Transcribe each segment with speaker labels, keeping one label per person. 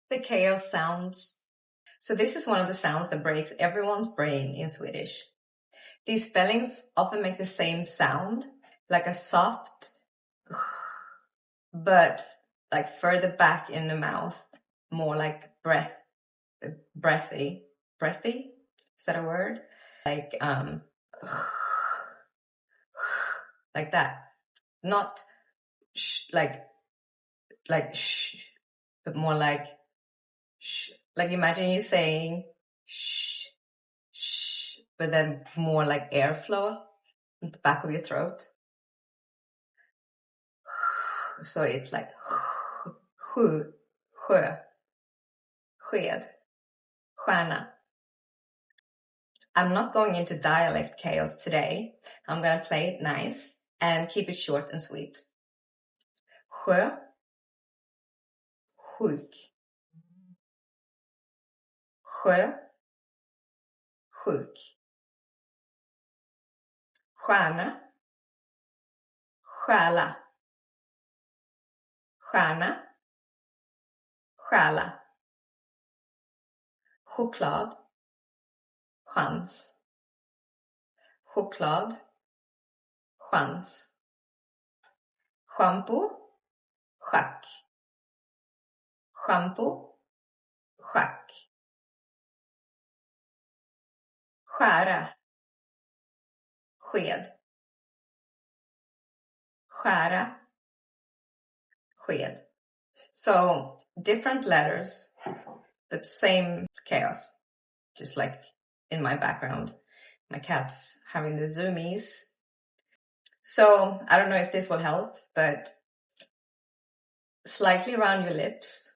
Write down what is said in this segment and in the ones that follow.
Speaker 1: The chaos sounds. So this is one of the sounds that breaks everyone's brain in Swedish. These spellings often make the same sound, like a soft, but like further back in the mouth, more like breathy. Breathy? Is that a word? Like, like that. Not like shh, but more like shh. Like imagine you saying shh, shh, but then more like airflow at the back of your throat. So it's like sjö, sked, stjärna. I'm not going into dialect chaos today. I'm going to play it nice and keep it short and sweet. Sjö, sjuk. Sjö, sjuk. Stjärna, stjäla. Stjärna, stjäla. Choklad, chans. Choklad, chans. Shampoo, schack. Shampoo, schack. Skära, sked. Skära, sked. So different letters, but same chaos. Just like in my background, my cat's having the zoomies. So I don't know if this will help, but slightly around your lips.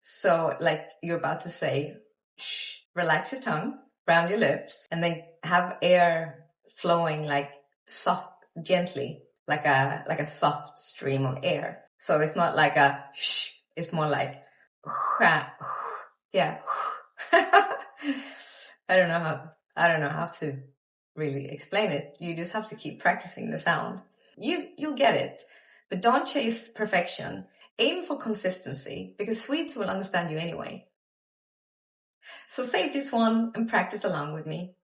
Speaker 1: So like you're about to say, shh, relax your tongue around your lips and then have air flowing like soft, gently, like a soft stream of air. So it's not like a shh, it's more like, yeah. I don't know how to really explain it. You just have to keep practicing the sound. You'll get it, but don't chase perfection. Aim for consistency because Swedes will understand you anyway. So save this one and practice along with me.